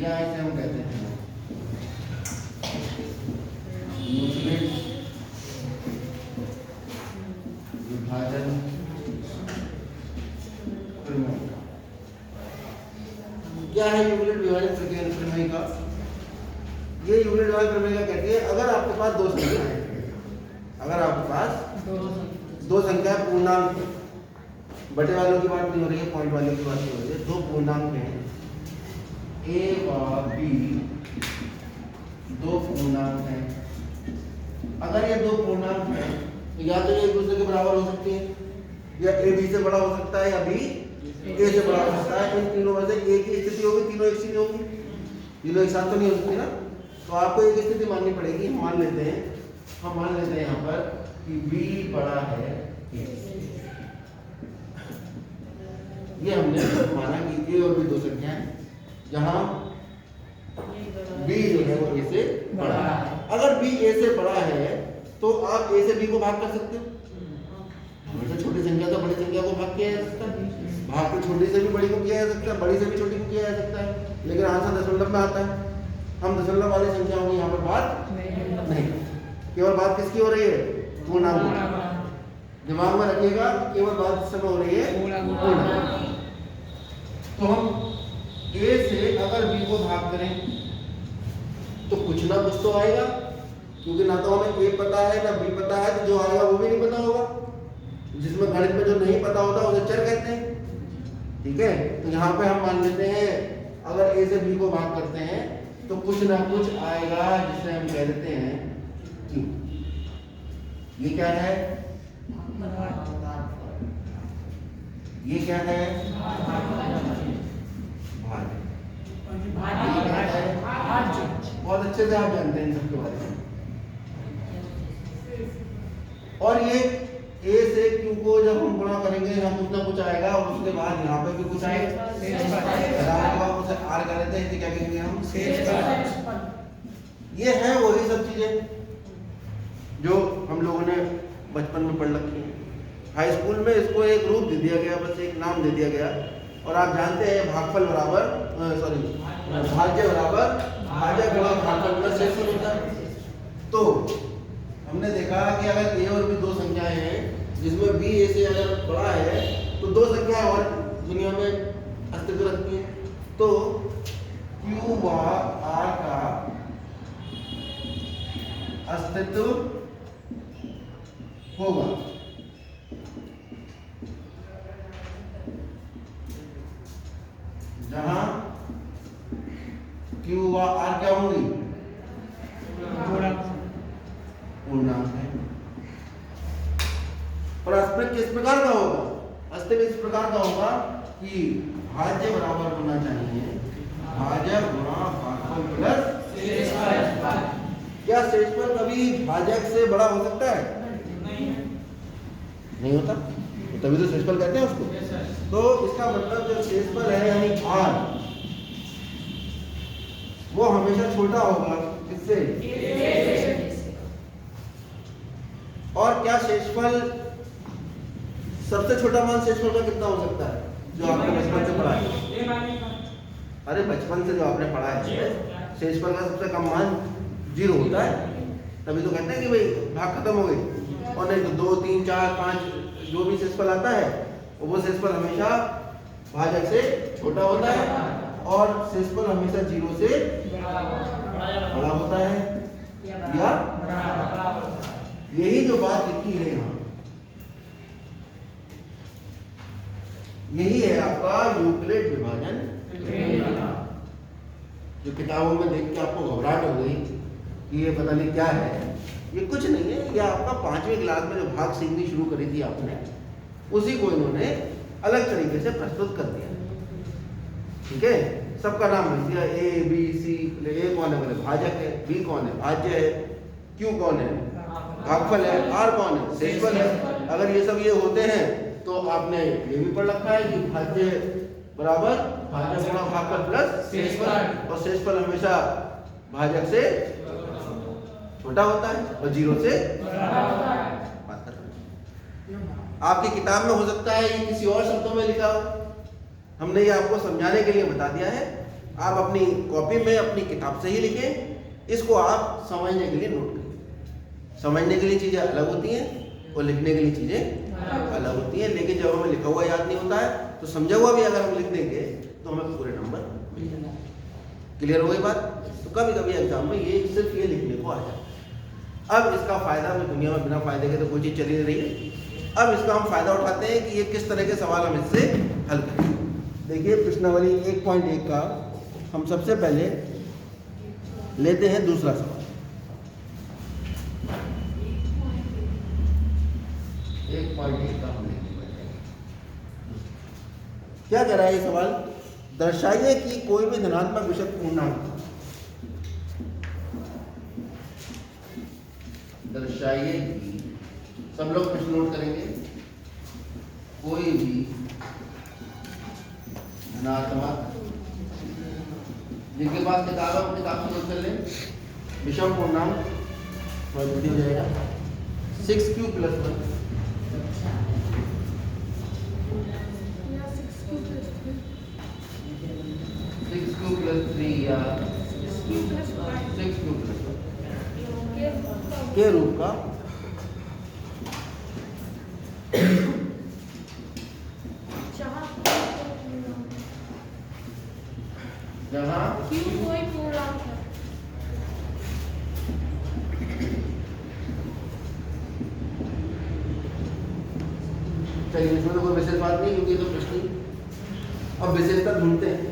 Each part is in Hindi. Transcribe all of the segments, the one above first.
या इसे हम कहते हैं यूक्लिड विभाजन प्रमेय। क्या है यूक्लिड विभाजन प्रमेय का? ये यूक्लिड विभाजन प्रमेय क्या कहती है? अगर आपके पास दो संख्या है, अगर आपके पास दो संख्या पूर्णांक, बटे वालों की बात नहीं हो रही है, पॉइंट वालों की बात नहीं हो रही है, दो पूर्णांक हैं ए और बी, दो पूर्णांक हैं। अगर ये दो पूर्णांक हैं तो या तो ये एक दूसरे के बराबर हो सकती है, या ए बी से बड़ा हो सकता है, या बी ए से बड़ा हो सकता है। इन तीनों में से एक ही स्थिति होगी, तीनों एक स्थिति होगी, तीनों एक साथ तो नहीं हो सकती ना। तो आपको एक स्थिति माननी पड़ेगी। हम मान लेते हैं यहाँ पर कि b बड़ा है a। ये हमने माना कि a और b दो संख्या है जहाँ b जो है वो a से बड़ा है। अगर b a से बड़ा है तो आप a से b को भाग कर सकते हो। हमेशा छोटी संख्या तो बड़ी संख्या को भाग किया जा सकता है, भाग को छोटी से भी बड़ी को किया जा सकता है, बड़ी से भी छोटी को किया जा सकता है, लेकिन आंसर दशमलव में आता है। हम दशमलव वाली संख्याओं की यहाँ पर बात नहीं, केवल बात किसकी हो रही है? पूर्णांक। दिमाग में रखिएगा, केवल बात इस समय हो रही है पूर्णांक। तो हम a से अगर b को भाग करें तो कुछ ना कुछ तो आएगा, क्योंकि ना तो हमें a पता है ना b पता है, तो जो आएगा वो भी नहीं पता होगा। जिसमें गणित में जो नहीं पता होता उसे चर कहते हैं। ठीक है, तो यहाँ पे हम मान लेते हैं अगर a से b को भाग करते हैं तो कुछ ना कुछ आएगा, जिसे हम कह देते हैं q। ये क्या है? ये क्या है? भाज्य। बहुत अच्छे से आप जानते हैं इन सबके बारे में। और ये a से q को जब हम गुणा करेंगे यहाँ कुछ ना कुछ आएगा, और उसके बाद यहाँ पे भी कुछ आएगा, उसे r कर देते हैं, इसे क्या कहेंगे हम? ये है वही सब चीजें जो हम लोगों ने बचपन में पढ़ रखी है। हाई स्कूल में इसको एक रूप दे दिया गया, बस एक नाम दे दिया गया, और आप जानते हैं भागफल बराबर भाज्य बराबर भाजक गुणा भागफल प्लस शेषफल होता है। तो हमने देखा कि अगर a और b दो संख्याएं हैं जिसमें b a से अगर बड़ा है तो दो संख्याएं और दुनिया में अस्तित्व रखती हैं। तो q व r का अस्तित्व होगा। जहां q व r क्या होंगी? पूर्णांक है। और अस्तित्व किस प्रकार का होगा? अस्तित्व इस प्रकार का होगा कि भाज्य बराबर होना चाहिए भाजक गुणा भागफल प्लस शेषफल। क्या शेषफल कभी भाजक से बड़ा हो सकता है? नहीं होता, तो तभी तो शेषफल कहते हैं उसको। तो इसका मतलब जो शेषफल है यानी r, वो हमेशा छोटा होगा किससे? और क्या शेषफल सबसे छोटा मान शेषफल का कितना हो सकता है जो आपने बचपन से पढ़ा है? अरे बचपन से जो आपने पढ़ा है शेषफल का सबसे कम मान 0 होता है, तभी तो कहते हैं कि भाई भाग खत्म हो गई। और नहीं तो 2, 3, 4, 5 जो भी शेषफल आता है वो शेषफल हमेशा भाजक से छोटा होता है, और शेषफल हमेशा 0 से बड़ा होता है। या यही जो बात लिखी है यहाँ, यही है आपका यूक्लिड विभाजन। जो किताबों में देख के आपको घबराहट हो गई कि ये पता नहीं क्या है, ये कुछ नहीं है। ये आपका 5वीं क्लास में जो भाग सीखनी शुरू करी थी आपने, उसी को इन्होंने अलग तरीके से प्रस्तुत कर दिया। ठीक है, सबका नाम लिख दिया, ए बी सी। ए कौन है? बोले भाजक है। बी कौन है? भाज्य है। क्यू कौन है? भागफल है। आर कौन है? शेषफल है। अगर ये सब ये होते हैं तो आपने ये भी पढ़ रखा है कि भाज्य बराबर भाजक गुणा भागफल प्लस शेषफल, और शेषफल हमेशा भाजक से छोटा होता है और 0 से बात खत्म। आपकी किताब में हो सकता है ये किसी और शब्दों में लिखा हो, हमने ये आपको समझाने के लिए बता दिया है आप अपनी कॉपी में अपनी किताब से ही लिखें, इसको आप समझने के लिए नोट करें। समझने के लिए चीज़ें अलग होती हैं और लिखने के लिए चीज़ें अलग होती हैं, लेकिन जब हमें लिखा हुआ याद नहीं होता है तो समझा हुआ भी अगर हम लिख देंगे तो हमें पूरे नंबर मिल जाएगा। क्लियर हो गई बात? तो कभी कभी एग्जाम में ये सिर्फ ये लिखने को आ जाता है। अब इसका फायदा में दुनिया में बिना फायदे के तो कोई चीज़ चली नहीं रही है। अब इसका हम फायदा उठाते हैं कि ये किस तरह के सवाल हम इससे हल करें। देखिए प्रश्नावली 1.1 का हम सबसे पहले लेते हैं दूसरा सवाल। 1.1 का हम लेंगे। क्या कह रहा है ये सवाल? दर्शाइए कि कोई भी धनात्मक विषम पूर्णांक, दर्शाइए कि, सब लोग प्रश्न नोट करेंगे, कोई भी धनात्मक, जिनके पास किताब है वो किताब से नोट कर लें, विषम पूर्णांक हो जाएगा 6q + 1, 6q + 3 या 6q + 1 के रूप का जहाँ Q कोई पूर्णांक है। चलिए इसमें तो कोई विशेष बात नहीं, क्योंकि ये तो प्रश्न ही। अब विशेषता ढूंढते हैं।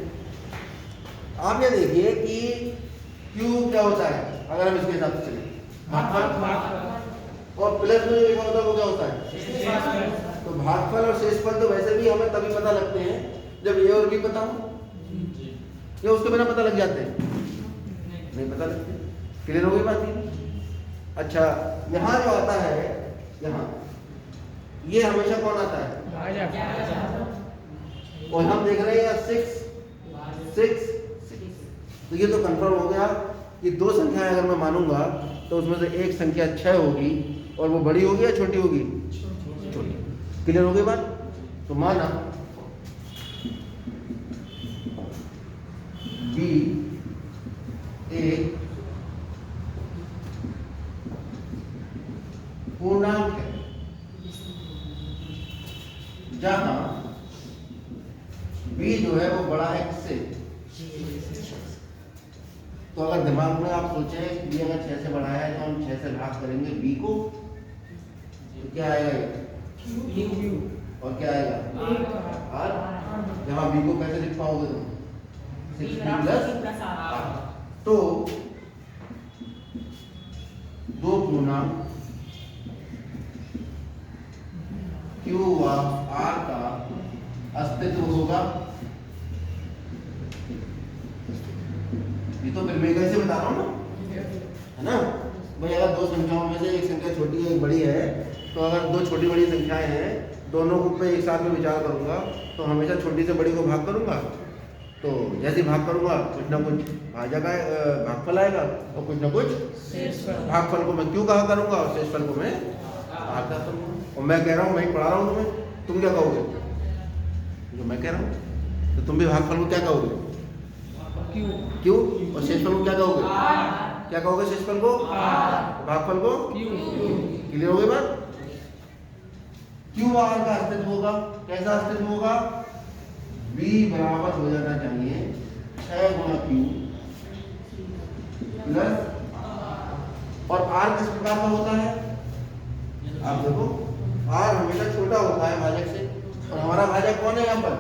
आप ये देखिए कि Q क्या होता है अगर हम इसके हिसाब से चलें, भागफल, और प्लस में जो लिखा होता है वो क्या होता है? तो भागफल और शेषफल तो वैसे भी हमें तभी पता लगते हैं जब ए और बी पता हो, या उसके बिना पता लग जाते हैं? नहीं पता लगते। क्लियर हो गई बात ये? अच्छा, यहाँ जो आता है, यहाँ ये हमेशा कौन आता है? और हम देख रहे हैं 6, तो ये तो कंफर्म हो गया कि दो संख्याएं अगर मैं मानूंगा तो उसमें से एक संख्या 6 होगी, और वो बड़ी होगी या छोटी होगी? छोटी। क्लियर हो गई बात? तो माना B एक पूर्णांक है जहां B जो है वो बड़ा है किससे? तो अगर दिमाग में आप सोचें B अगर 6 से बड़ा है तो हम 6 से भाग करेंगे B को, तो क्या आएगा ये? और क्या आएगा? R। यहाँ B को कैसे लिख पाओगे तुम? 6B + R। तो दो पूर्णांक Q व R का अस्तित्व होगा। ये तो फिर मैं कैसे बता रहा हूँ ना, है ना भाई? अगर दो संख्याओं में से एक संख्या छोटी है एक बड़ी है, तो अगर दो छोटी बड़ी संख्याएं हैं, दोनों को पे एक साथ में विचार करूंगा तो हमेशा छोटी से बड़ी को भाग करूंगा, तो जैसे भाग करूंगा कुछ ना कुछ भागफल आएगा और कुछ ना कुछ भागफल को मैं क्यों कहा करूंगा और शेषफल को मैं आर कहा करूंगा। और मैं कह रहा हूँ, मैं पढ़ा रहा हूँ तुम्हें, तुम क्या कहोगे? जो मैं कह रहा हूँ, तो तुम भी भागफल को क्या कहोगे? क्यों। और शेषफल को क्या कहोगे? क्या कहोगे? शेषफल को भागफल को क्लियर हो गई बात? क्यों आर का अस्तित्व होगा? कैसा अस्तित्व होगा? B बराबर हो जाना चाहिए 6 गुणा Q प्लस, और R किस प्रकार का होता है? आप देखो R हमेशा छोटा होता है भाजक से, और हमारा भाजक कौन है यहाँ पर?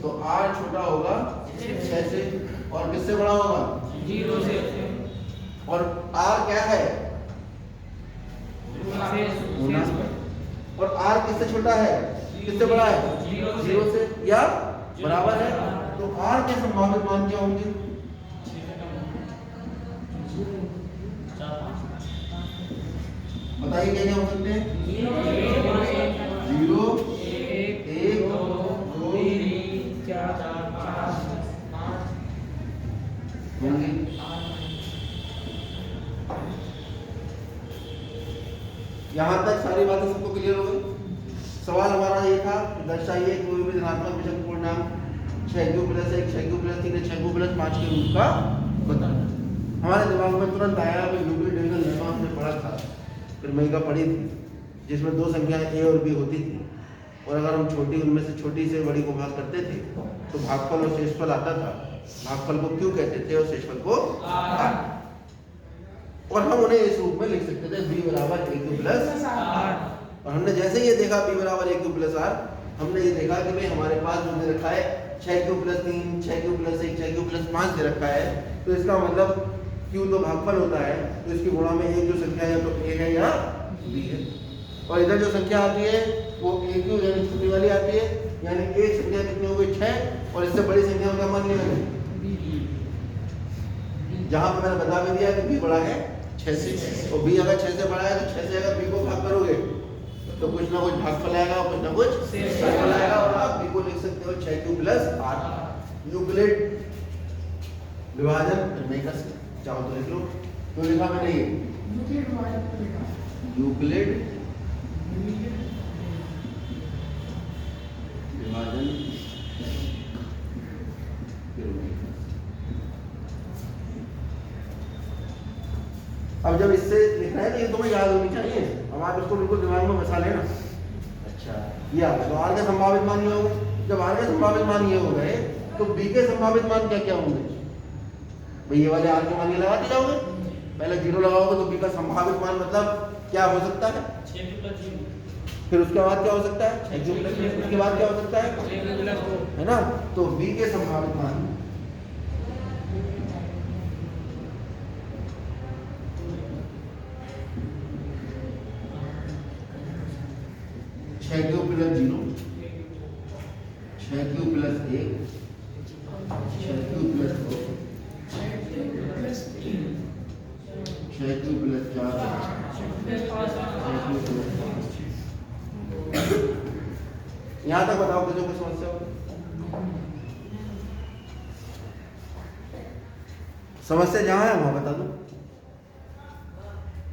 तो R छोटा होगा 6 से, और किससे बड़ा होगा? 0 से। और R क्या है? और R किससे छोटा है? किससे बड़ा है? 0 से, या बराबर है। तो R के संभावित मान क्या होंगे? बताइए क्या क्या हो सकते हैं? 0, 1, 2, 3, 4, 5 होंगे। यहाँ तक सारी बातें सबको क्लियर हो गई? सवाल हमारा ये था कि दर्शाइए कोई भी धनात्मक विषम पूर्णांक 6q + 1, 6q + 3, 6q 5 के रूप का बताना। हमारे दिमाग में तुरंत आया कि यूक्लिड डिवीजन लेमा हमने पढ़ा था, क्रमिका पढ़ी थी, जिसमें दो संख्याएं ए और बी होती थी, और अगर हम छोटी उनमें से छोटी से बड़ी को भाग करते थे तो भागफल और शेषफल आता था। भागफल को क्यों कहते थे और शेषफल को आर, और हम उन्हें इस रूप में लिख सकते थे b बराबर a क्यू प्लस आर। और हमने जैसे ये देखा b बराबर a क्यू प्लस आर, हमने ये देखा कि भाई हमारे पास जो दे रखा है 6 Q plus 3, 6 Q plus 1, 6 Q plus 5 दे रखा है, तो इसका मतलब क्यू तो भागफल होता है, तो इसकी गुणा में एक जो संख्या है तो a है या b है। और इधर जो संख्या आती है वो a क्यू यानी छोटी वाली आती है, यानी एक संख्या कितनी हो गई 6, और इससे बड़ी संख्या का मान लिया मैंने, जहां पे मैंने बता भी दिया कि b बड़ा है 6 से, और b अगर 6 से बड़ा है तो 6 से अगर b को भाग करोगे तो कुछ ना कुछ भागफल आएगा और कुछ ना कुछ शेषफल आएगा, और आप b को लिख सकते हो 6 क्यू प्लस आर। यूक्लिड विभाजन क्रमिका से चाहो तो लिख लो, तो लिखा मैंने ये यूक्लिड विभाजन अब जब इससे लिखना है तो ये तुम्हें याद होनी चाहिए, अब आप इसको बिल्कुल दिमाग में बसा लेना। अच्छा ये आ गया, तो आर के संभावित मान ये हो गए। जब आर के संभावित मान ये हो गए तो बी के संभावित मान क्या क्या होंगे भाई, ये वाले आर के मान ये लगाते जाओगे, पहले 0 लगाओगे तो बी का संभावित मान मतलब क्या हो सकता है 6 प्लस 0, फिर उसके बाद क्या हो सकता है 6 क्यू प्लस 1, उसके बाद क्या हो सकता है 6 प्लस 2, है ना। तो बी के संभावित मान 6 Q plus 0, 6 Q plus 1, 6 Q plus 2, 6 Q plus 4, 6 Q plus 5। यहाँ तक बताओ किसी को समस्या हो? समस्या जहाँ है वहाँ बता दो।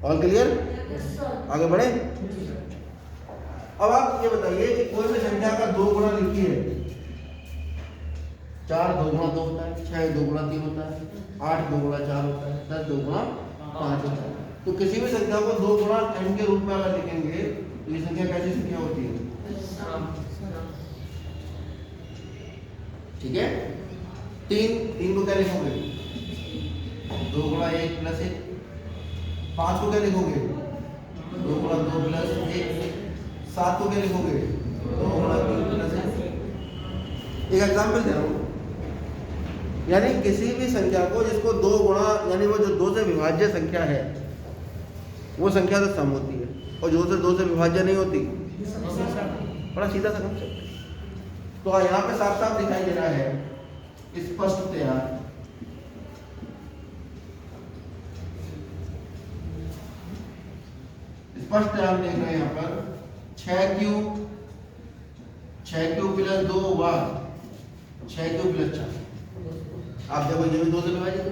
All clear? आगे बढ़े। अब आप ये बताइए कि कोई भी संख्या का 2 गुणा लिखिए, 4 2 गुणा 2 होता है, 6 2 गुणा 3 होता है, 8 2 गुणा 4 होता है, 10 2 गुणा 5 होता है। तो किसी भी संख्या को 2 गुणा n के रूप में अगर लिखेंगे तो ये संख्या कैसी संख्या होती है? ठीक है। 3 को क्या लिखोगे? 2 गुणा 1 प्लस 1। 5 को क्या लिखोगे? 2 गुणा 2 प्लस 1। 7 को क्या लिखोगे? 2 गुणा 3 प्लस 1। एक एग्जाम्पल दे रहा हूँ, यानी किसी भी संख्या को जिसको 2 गुणा यानी वो जो 2 से विभाज्य संख्या है वो संख्या तो सम होती है, और जो 2 से विभाज्य नहीं होती बड़ा सीधा सा कंसेप्ट। तो यहाँ पे साफ साफ दिखाई दे रहा है स्पष्टतया हम देख रहे हैं यहाँ पर 6 क्यू प्लस 2 व 6 क्यू प्लस 4। आप देखो ये भी 2 से विभाजित है,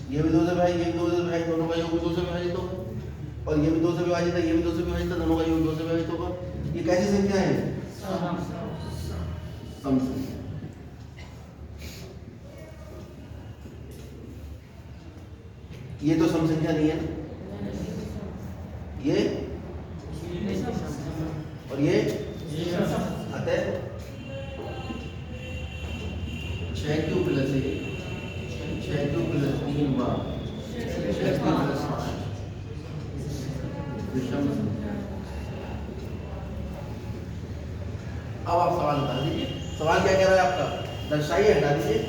ये भी 2 से विभाजित, ये भी 2 से विभाजित, दोनों का योग भी 2 से विभाजित होगा, और ये भी 2 से विभाजित है, ये भी 2 से विभाजित है, दोनों का योग 2 से विभाजित होगा। ये कैसी संख्या है? सम संख्या। ये तो सम संख्या नहीं है ना, ये और ये अतः 6 क्यू प्लस 1, 6 क्यू प्लस 3 व 6 क्यू प्लस 5 विषम संख्या। अब आप सवाल बता दीजिए, सवाल क्या कह रहा है आपका? दर्शाइए, हटा दीजिए।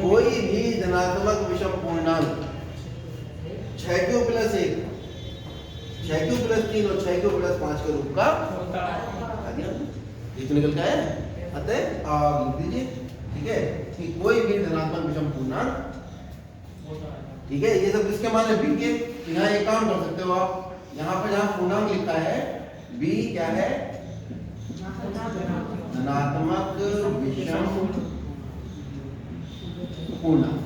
कोई भी धनात्मक विषम पूर्णांक 6 क्यू प्लस 1, 6 क्यू प्लस 3 और 6 क्यू प्लस 5 के रूप का ये तो निकल गया है। अतः आप लिख दीजिए, ठीक है, कि कोई भी धनात्मक विषम पूर्णांक, ठीक है, ये सब किसके मान है? बी के। तो यहाँ एक काम कर सकते हो आप, यहाँ पर जहाँ पूर्णांक लिखा है बी क्या है? धनात्मक विषम पूर्णांक।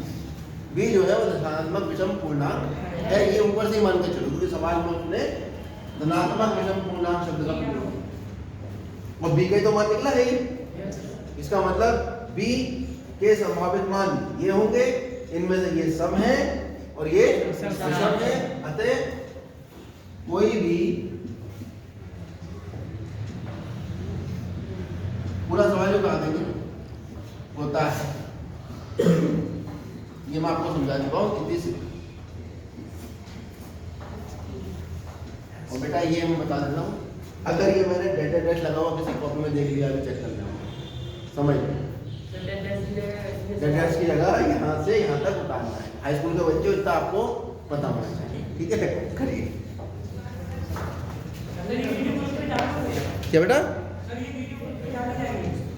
बी जो है वो धनात्मक विषम पूर्णांक है, ये ऊपर से ही मान के चलो, क्योंकि सवाल में उसने धनात्मक विषम पूर्णांक शब्द का प्रयोग और बी का तो मान निकला है। इसका मतलब बी के संभावित मान ये होंगे, इनमें से ये सम है और ये विषम है। अतः कोई भी पूरा सवाल जो कहा देंगे होता है, ये मैं आपको समझा चुका हूँ कितनी सी। और बेटा ये मैं बता देता हूँ, अगर ये मैंने डेटा डेट लगा हुआ किसी कॉपी में देख लिया, अभी चेक कर लेना, समझ लो डेटा की जगह यहाँ से यहाँ तक उतारना है। हाई स्कूल के बच्चे इतना आपको पता होना चाहिए, ठीक है? करिए क्या बेटा?